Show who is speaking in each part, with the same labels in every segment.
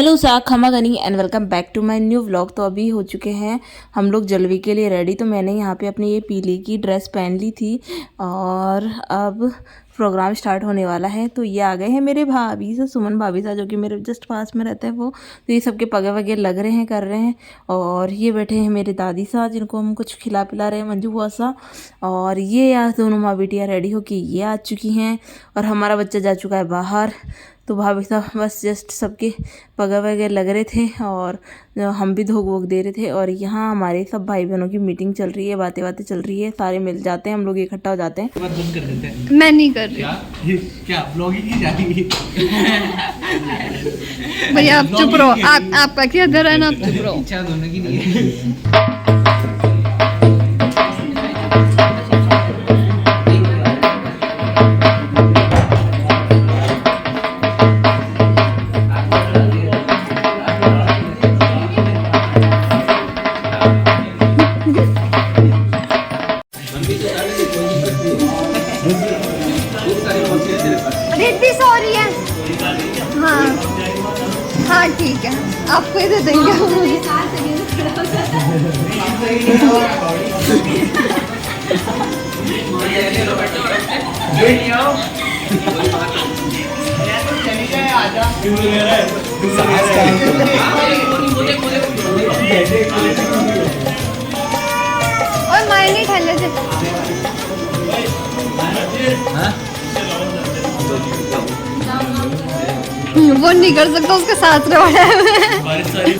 Speaker 1: Hello सा खमा गनी and welcome back to my new vlog. तो अभी हो चुके हैं हम लोग जलवे के लिए रेडी। तो मैंने यहाँ पे अपनी ये पीली की ड्रेस पहन ली थी और अब प्रोग्राम स्टार्ट होने वाला है। तो ये आ गए हैं मेरे भाभी सा, सुमन भाभी सा, जो कि मेरे जस्ट पास में रहते हैं वो। तो ये सबके पगे वगे लग रहे हैं, कर रहे हैं। और ये बैठे हैं मेरे दादी सा, जिनको हम कुछ खिला पिला रहे हैं, मंजू बुआ सा। और ये आज दोनों माँ बेटियाँ रेडी होके ये आ चुकी हैं और हमारा बच्चा जा चुका है बाहर। तो भाभी साहब बस जस्ट सबके पगा वगैरह लग रहे थे और हम भी धोख वोक दे रहे थे। और यहाँ हमारे सब भाई बहनों की मीटिंग चल रही है, बातें बातें चल रही है, सारे मिल जाते हैं, हम लोग इकट्ठा हो जाते हैं।
Speaker 2: बंद कर देते हैं।
Speaker 3: मैं नहीं कर रही।
Speaker 2: क्या ब्लॉगिंग की जाएगी?
Speaker 3: भैया आप चुप रहो। आपका क्या डर है ना, आप चुप रहो।
Speaker 2: इच्छा दोनों की नहीं है।
Speaker 3: रिद्धि सॉरी है। हाँ हाँ ठीक है, आपको ही दे देंगे। और मायने ठहले से वो नहीं कर सकता, उसके साथ रहे।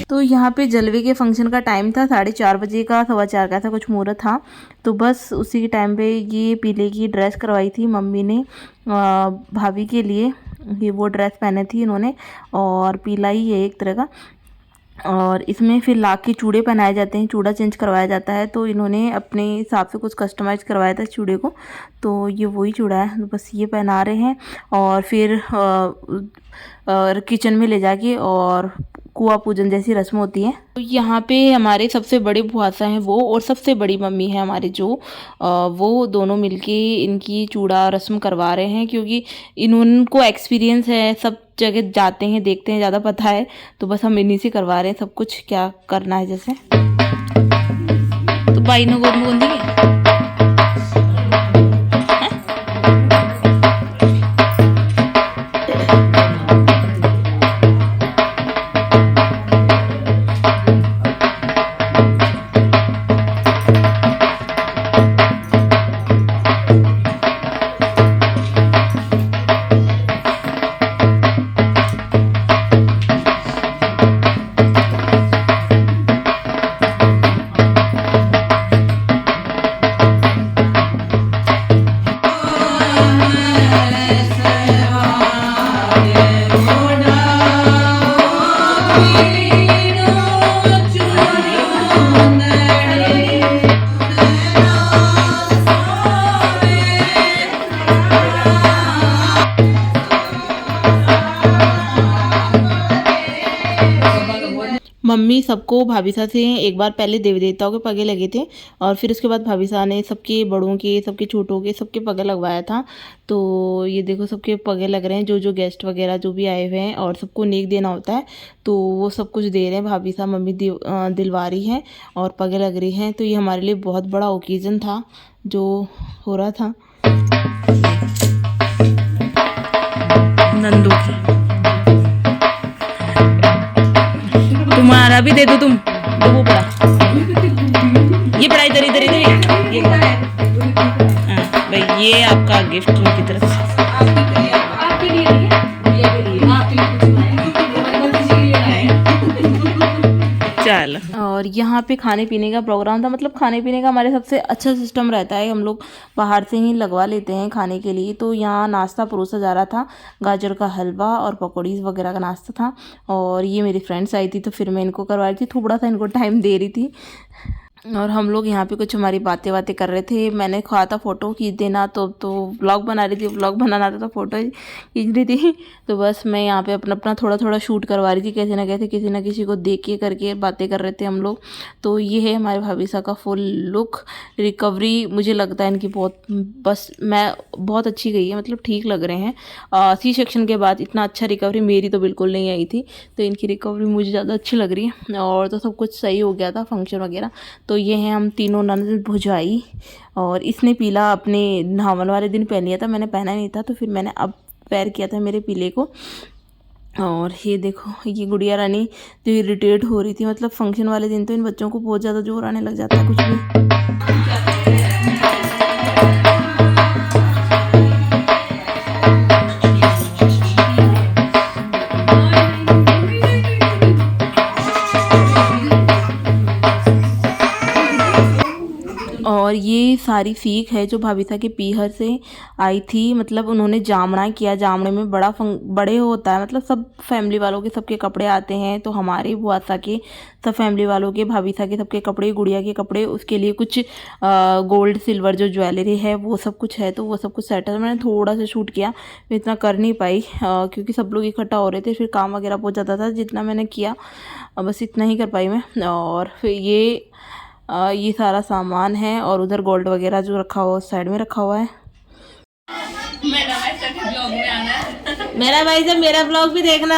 Speaker 1: तो यहाँ पे जलवे के फंक्शन का टाइम था 4:30 बजे का, 4:15 का था, कुछ मुहूर्त था। तो बस उसी के टाइम पे ये पीले की ड्रेस करवाई थी मम्मी ने भाभी के लिए। ये वो ड्रेस पहने थी इन्होंने और पीला ही है एक तरह का। और इसमें फिर लाख के चूड़े पहनाए जाते हैं, चूड़ा चेंज करवाया जाता है। तो इन्होंने अपने हिसाब से कुछ कस्टमाइज करवाया था चूड़े को। तो ये वही चूड़ा है, तो बस ये पहना रहे हैं। और फिर किचन में ले जाके और कुआ पूजन जैसी रस्म होती है। तो यहाँ पे हमारे सबसे बड़े बुआसा हैं वो, और सबसे बड़ी मम्मी है हमारे जो, वो दोनों मिलके इनकी चूड़ा रस्म करवा रहे हैं। क्योंकि इनको एक्सपीरियंस है, सब जगह जाते हैं, देखते हैं, ज़्यादा पता है। तो बस हम इन्हीं से करवा रहे हैं सब कुछ, क्या करना है जैसे। तो भाई ने गोद में दी मम्मी सबको भाभी साहब से एक बार पहले देवी देवताओं के पगे लगे थे और फिर उसके बाद भाभी साहब ने सबके बड़ों के, सबके छोटों के, सबके पगे लगवाया था। तो ये देखो सबके पगे लग रहे हैं, जो जो गेस्ट वगैरह जो भी आए हुए हैं, और सबको नेक देना होता है। तो वो सब कुछ दे रहे हैं भाभी साहब, मम्मी दिलवा रही हैं और पगे लग रही हैं। तो ये हमारे लिए बहुत बड़ा ओकेज़न था जो हो रहा था। नंदू की तुम्हारा भी दे दो, तुम दो वो पड़ा, ये पड़ा इधर इधर इधर, ये भाई ये आपका गिफ्ट उनकी तरफ से। चल। और यहाँ पे खाने पीने का प्रोग्राम था, मतलब खाने पीने का हमारे सबसे अच्छा सिस्टम रहता है, हम लोग बाहर से ही लगवा लेते हैं खाने के लिए। तो यहाँ नाश्ता परोसा जा रहा था, गाजर का हलवा और पकौड़ी वगैरह का नाश्ता था। और ये मेरी फ्रेंड्स आई थी तो फिर मैं इनको करवा रही थी, थोड़ा सा इनको टाइम दे रही थी। और हम लोग यहाँ पे कुछ हमारी बातें बातें कर रहे थे। मैंने कहा था फ़ोटो खींच देना, तो व्लॉग बना रही थी, व्लॉग बनाना था तो फ़ोटो खींच रही थी। तो बस मैं यहाँ पे अपना अपना थोड़ा थोड़ा शूट करवा रही थी, कैसे ना कैसे किसी ना किसी को देख के करके बातें कर रहे थे हम लोग। तो ये है हमारे भाभी साहब का फुल लुक। रिकवरी मुझे लगता है इनकी बहुत, बस मैं बहुत अच्छी गई है, मतलब ठीक लग रहे हैं। सी सेक्शन के बाद इतना अच्छा रिकवरी मेरी तो बिल्कुल नहीं आई थी, तो इनकी रिकवरी मुझे ज़्यादा अच्छी लग रही है। और तो सब कुछ सही हो गया था, फंक्शन वगैरह। तो ये हैं हम तीनों ननद भुजाई। और इसने पीला अपने नहावन वाले दिन पहन लिया था, मैंने पहना नहीं था, तो फिर मैंने अब पैर किया था मेरे पीले को। और ये देखो ये गुड़िया रानी जो इरिटेट हो रही थी, मतलब फंक्शन वाले दिन तो इन बच्चों को बहुत ज़्यादा जोर आने लग जाता है कुछ भी। और ये सारी सीख है जो भाभी साहब के पीहर से आई थी, मतलब उन्होंने जामना किया। जामने में बड़े होता है, मतलब सब फैमिली वालों के सबके कपड़े आते हैं। तो हमारे बुआ साहब के सब फैमिली वालों के, भाभी साहब के सबके कपड़े, गुड़िया के कपड़े, उसके लिए कुछ गोल्ड सिल्वर जो ज्वेलरी है वो सब कुछ है। तो वो सब कुछ सेट है। मैंने थोड़ा सा शूट किया, मैं इतना कर नहीं पाई क्योंकि सब लोग इकट्ठा हो रहे थे, फिर काम वगैरह बहुत ज़्यादा था। जितना मैंने किया बस इतना ही कर पाई मैं। और फिर ये सारा सामान है। और उधर गोल्ड वगैरह जो रखा हुआ उस साइड में रखा हुआ है। मेरा भाई जब मेरा ब्लॉग भी देखना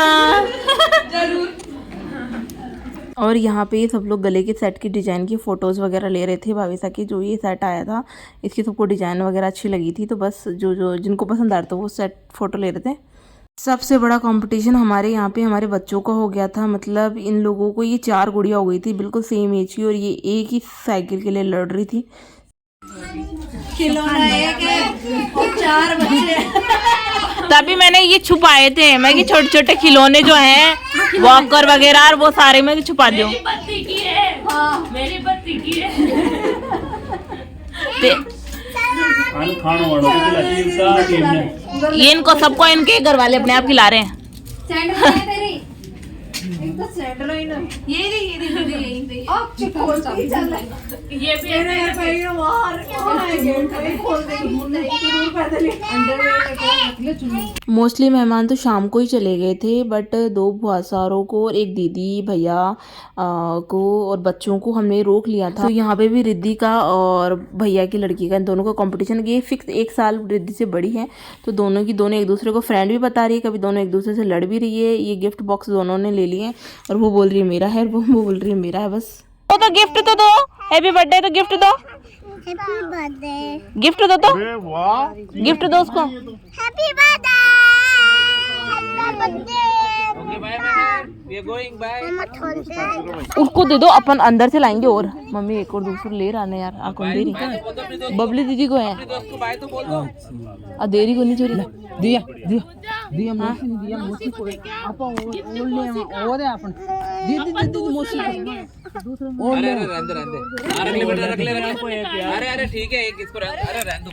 Speaker 1: जरूर। और यहाँ पे सब लोग गले के सेट की डिज़ाइन की फ़ोटोज़ वगैरह ले रहे थे। भाभी साहब की जो ये सेट आया था इसकी सबको डिज़ाइन वगैरह अच्छी लगी थी, तो बस जो जिनको पसंद आ रहा था वो सेट फ़ोटो ले रहे थे। सबसे बड़ा कंपटीशन हमारे यहाँ पे हमारे बच्चों का हो गया था। मतलब इन लोगों को ये 4 गुड़िया हो गई थी बिल्कुल सेम एज की, और ये एक ही साइकिल के लिए लड़ रही थी।
Speaker 3: खिलौना एक है और 4 बच्चे।
Speaker 1: तभी मैंने ये छुपाए थे, मैं कि छोटे छोटे खिलौने जो हैं वॉकर वगैरह और वो सारे में छुपा दो।
Speaker 4: मेरी बत्ती की है, हाँ मेरी बत्ती की है।
Speaker 1: ये इनको सबको इनके घर वाले अपने आप खिला रहे हैं।
Speaker 4: ये भी
Speaker 1: मोस्टली मेहमान तो शाम को ही चले गए थे, बट 2 भुआसारों को और एक दीदी भैया को और बच्चों को हमने रोक लिया था। तो यहाँ पे भी रिद्धि का और भैया की लड़की का, इन दोनों का कंपटीशन। ये फिक्स 1 साल रिद्धि से बड़ी है, तो दोनों एक दूसरे को फ्रेंड भी बता रही है, कभी दोनों एक दूसरे से लड़ भी रही है। ये गिफ्ट बॉक्स दोनों ने ले लिए, और वो बोल रही है मेरा है, वो बोल रही है मेरा है। बस तो गिफ्ट तो दो, हैप्पी बर्थडे तो गिफ्ट दो,
Speaker 3: हैप्पी बर्थडे,
Speaker 1: गिफ्ट दो तो, गिफ्ट दो उसको।
Speaker 3: Happy birthday, happy birthday.
Speaker 2: We are going by.
Speaker 1: उसको दे दो, अपन अंदर से लाएंगे। और मम्मी एक और दूसरा ले रहा है यार, आंखों दे रही बबली दीदी को है,
Speaker 2: दोस्त को बाय तो बोल दो।
Speaker 1: देरी को नहीं चोरी
Speaker 2: दिया दिया दिया मोसी ने दिया, मोसी को आपा ओले ओरे अपन दीदी मोसी को। अरे अंदर रख ले अरे ठीक है, एक इसको अरे रहने दो।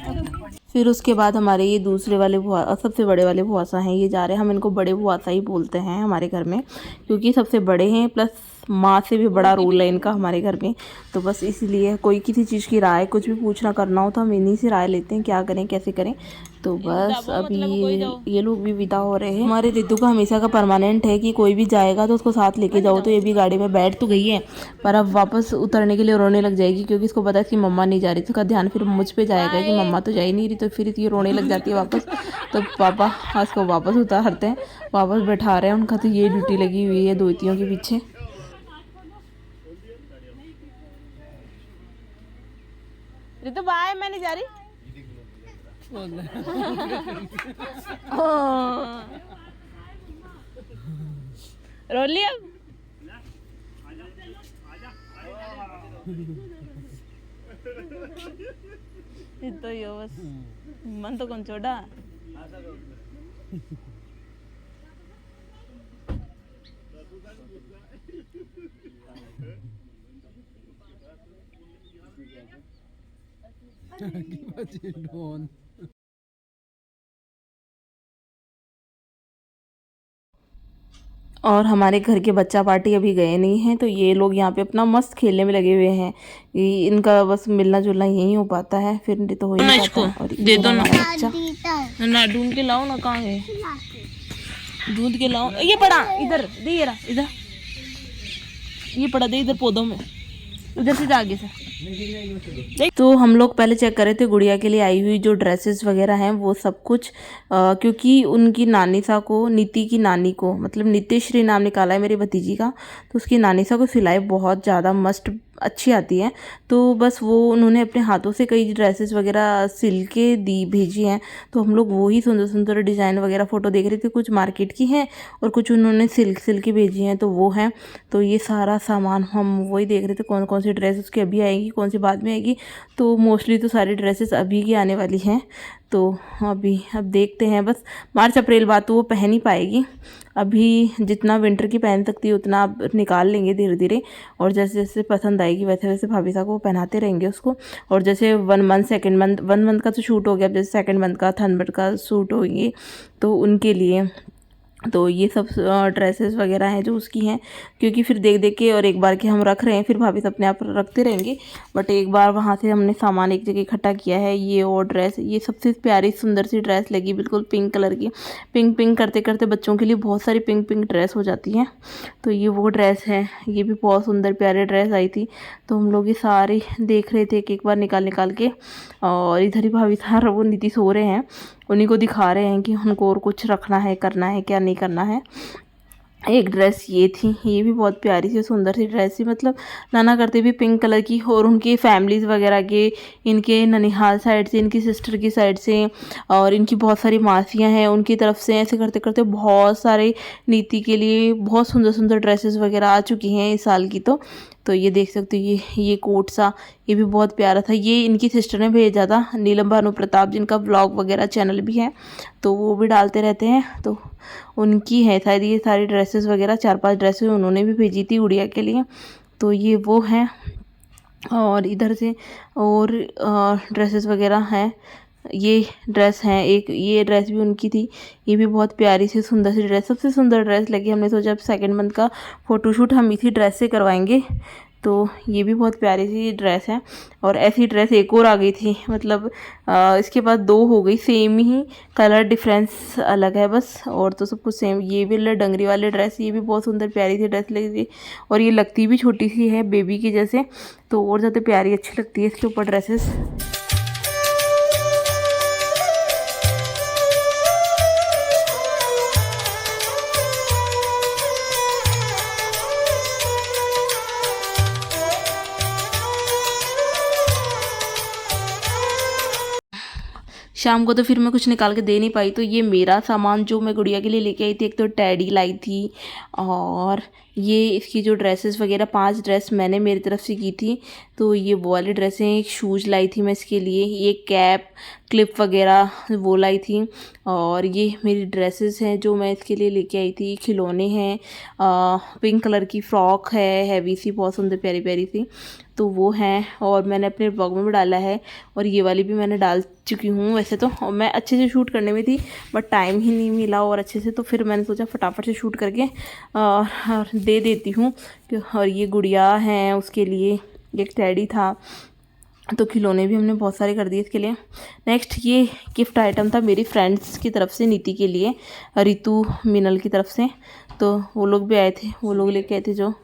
Speaker 1: फिर उसके बाद हमारे ये दूसरे वाले बुआ, सबसे बड़े वाले बुआसा हैं, ये जा रहे हैं। हम इनको बड़े बुआसा ही बोलते हैं हमारे घर में, क्योंकि सबसे बड़े हैं, प्लस माँ से भी बड़ा रोल है इनका हमारे घर में। तो बस इसलिए कोई किसी चीज़ की राय, कुछ भी पूछना करना हो तो हम इन्हीं से राय लेते हैं, क्या करें कैसे करें। तो बस अभी ये लोग भी विदा हो रहे हैं। हमारे रिद्धू का हमेशा का परमानेंट है कि कोई भी जाएगा तो उसको साथ लेके जाओ। तो ये भी गाड़ी में बैठ तो गई है, पर अब वापस उतरने के लिए रोने लग जाएगी, क्योंकि इसको पता है कि मम्मा नहीं जा रही। तो उसका ध्यान फिर मुझ पे जाएगा कि मम्मा तो जा ही नहीं रही, तो फिर ये रोने लग जाती है वापस। तो पापा उसको वापस उतारते हैं, वापस बैठा रहे हैं। उनका तो ये ड्यूटी लगी हुई है दोतियों के पीछे। रितु बाय, मैं नहीं जा रही। रो लिया। तो यो बस मन तो कौन छोड़ा। और हमारे घर के बच्चा पार्टी अभी गए नहीं हैं, तो ये लोग यहाँ पे अपना मस्त खेलने में लगे हुए हैं। इनका बस मिलना जुलना यही हो पाता है, फिर तो हो ही नहीं पाता। और दे दो ना बच्चा, ना ढूंढ के लाओ ना, कहाँ है ढूंढ के लाओ। ये पड़ा इधर दे, ये रहा इधर, ये पड़ा दे इधर पौधों में, उधर से आगे से। तो हम लोग पहले चेक कर रहे थे गुड़िया के लिए आई हुई जो ड्रेसेस वगैरह हैं वो सब कुछ, क्योंकि उनकी नानी सा को, नीति की नानी को, मतलब नित्यश्री नाम निकाला है मेरी भतीजी का, तो उसकी नानी सा को सिलाई बहुत ज़्यादा मस्त अच्छी आती है। तो बस वो उन्होंने अपने हाथों से कई ड्रेसेस वगैरह सिल के भेजी हैं। तो हम लोग वही सुंदर सुंदर डिज़ाइन वगैरह फ़ोटो देख रहे थे, कुछ मार्केट की हैं और कुछ उन्होंने सिल के भेजी हैं, तो वो हैं। तो ये सारा सामान हम वही देख रहे थे, कौन कौन सी ड्रेस उसकी अभी आएगी, कौन सी बाद में आएगी। तो मोस्टली तो सारी ड्रेसेस अभी की आने वाली हैं। तो अब देखते हैं, बस मार्च अप्रैल बाद तो वो पहन ही पाएगी। अभी जितना विंटर की पहन सकती है उतना अब निकाल लेंगे धीरे धीरे, और जैसे जैसे पसंद आएगी वैसे वैसे भाभी साहब को पहनाते रहेंगे उसको। और जैसे 1 मंथ का तो शूट हो गया, अब जैसे 2 मंथ का, 3rd मंथ का शूट होगी तो उनके लिए तो ये सब ड्रेसेस वगैरह हैं जो उसकी हैं, क्योंकि फिर देख देख के और एक बार के हम रख रहे हैं, फिर भाभी से अपने आप रखते रहेंगे। बट एक बार वहाँ से हमने सामान एक जगह इकट्ठा किया है। ये और ड्रेस, ये सबसे प्यारी सुंदर सी ड्रेस लगी, बिल्कुल पिंक कलर की। पिंक करते करते बच्चों के लिए बहुत सारी पिंक ड्रेस हो जाती हैं। तो ये वो ड्रेस है, ये भी बहुत सुंदर प्यारी ड्रेस आई थी। तो हम लोग ये सारी देख रहे थे एक बार निकाल के, और इधर ही भाभी साहब वो नीति सो रहे हैं, उन्हीं को दिखा रहे हैं कि उनको और कुछ रखना है, करना है, क्या नहीं करना है। एक ड्रेस ये थी, ये भी बहुत प्यारी सी सुंदर सी ड्रेस थी, मतलब नाना करते भी पिंक कलर की। और उनके फैमिलीज वगैरह के, इनके ननिहाल साइड से, इनकी सिस्टर की साइड से, और इनकी बहुत सारी मासियाँ हैं उनकी तरफ से, ऐसे करते करते बहुत सारे नीति के लिए बहुत सुंदर सुंदर ड्रेसेस वगैरह आ चुकी हैं इस साल की। तो ये देख सकते हो, ये कोट सा, ये भी बहुत प्यारा था। ये इनकी सिस्टर ने भेजा था, नीलम भानु प्रताप, जिनका व्लॉग वगैरह चैनल भी है, तो वो भी डालते रहते हैं। तो उनकी है शायद ये सारी ड्रेसेस वगैरह, 4-5 ड्रेसेस उन्होंने भी भेजी थी गुड़िया के लिए। तो ये वो हैं, और इधर से और ड्रेसेस वगैरह हैं। ये ड्रेस है एक, ये ड्रेस भी उनकी थी, ये भी बहुत प्यारी सी सुंदर सी ड्रेस, सबसे सुंदर ड्रेस लगी। हमने सोचा अब 2nd मंथ का फ़ोटोशूट हम इसी ड्रेस से करवाएंगे। तो ये भी बहुत प्यारी सी ड्रेस है। और ऐसी ड्रेस एक और आ गई थी, मतलब इसके बाद 2 हो गई, सेम ही कलर डिफरेंस अलग है बस, और तो सब कुछ सेम। ये भी डंगरी वाली ड्रेस, ये भी बहुत सुंदर प्यारी सी ड्रेस लगी थी, और ये लगती भी छोटी सी है बेबी की जैसे, तो और ज़्यादा प्यारी अच्छी लगती है इसके ऊपर ड्रेसेस। शाम को तो फिर मैं कुछ निकाल के दे नहीं पाई, तो ये मेरा सामान जो मैं गुड़िया के लिए लेके आई थी, एक तो टैडी लाई थी, और ये इसकी जो ड्रेसेस वगैरह 5 ड्रेस मैंने मेरी तरफ से की थी। तो ये वो वाली ड्रेसें, एक शूज़ लाई थी मैं इसके लिए, ये कैप क्लिप वगैरह वो लाई थी, और ये मेरी ड्रेसेस हैं जो मैं इसके लिए लेके आई थी। खिलौने हैं, पिंक कलर की फ्रॉक है हैवी सी, बहुत सुंदर प्यारी प्यारी सी, तो वो हैं। और मैंने अपने ब्लॉग में भी डाला है, और ये वाली भी मैंने डाल चुकी हूँ वैसे तो। और मैं अच्छे से शूट करने में थी, बट टाइम ही नहीं मिला और अच्छे से, तो फिर मैंने सोचा फटाफट से शूट करके और दे देती हूँ। और ये गुड़िया हैं, उसके लिए एक टैडी था, तो खिलौने भी हमने बहुत सारे कर दिए इसके लिए। नेक्स्ट ये गिफ्ट आइटम था मेरी फ्रेंड्स की तरफ से, नीति के लिए, रितु मिनल की तरफ से, तो वो लोग भी आए थे, वो लोग लेके आए थे जो।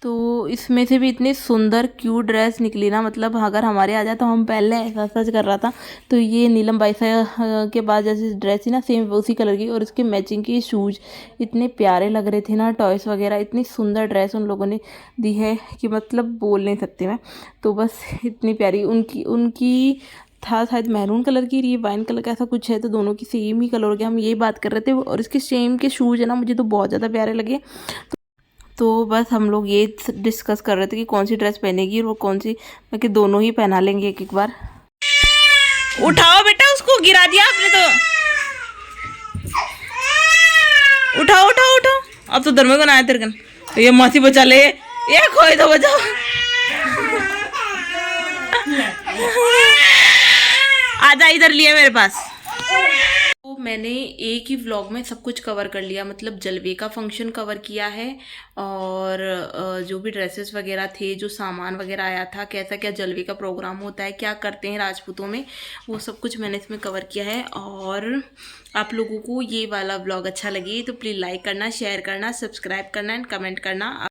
Speaker 1: तो इसमें से भी इतनी सुंदर क्यूट ड्रेस निकली ना, मतलब अगर हमारे आ जाए तो हम पहले ऐसा सच कर रहा था। तो ये नीलम बाईसा के बाद जैसे ड्रेस थी ना सेम उसी कलर की, और इसके मैचिंग के शूज़ इतने प्यारे लग रहे थे ना, टॉयस वगैरह, इतनी सुंदर ड्रेस उन लोगों ने दी है कि मतलब बोल नहीं सकती मैं। तो बस इतनी प्यारी उनकी था, शायद मैरून कलर की, ये वाइन कलर का ऐसा कुछ है, तो दोनों की सेम ही कलर हो गया, हम यही बात कर रहे थे। और इसके सेम के शूज़ है ना, मुझे तो बहुत ज़्यादा प्यारे लगे। तो बस हम लोग ये डिस्कस कर रहे थे कि कौन सी ड्रेस पहनेगी और वो कौन सी, मैं कि दोनों ही पहना लेंगे एक बार। उठाओ बेटा, उसको गिरा दिया आपने तो, उठाओ उठाओ उठाओ, अब तो धर्म को ना आया तेरे कन, तो ये मासी बचा ले, ये खोए तो बचाओ। आजा इधर लिए मेरे पास। तो मैंने एक ही व्लॉग में सब कुछ कवर कर लिया, मतलब जलवे का फंक्शन कवर किया है और जो भी ड्रेसेस वगैरह थे, जो सामान वगैरह आया था, कैसा क्या जलवे का प्रोग्राम होता है, क्या करते हैं राजपूतों में, वो सब कुछ मैंने इसमें कवर किया है। और आप लोगों को ये वाला व्लॉग अच्छा लगे तो प्लीज़ लाइक करना, शेयर करना, सब्सक्राइब करना एंड कमेंट करना।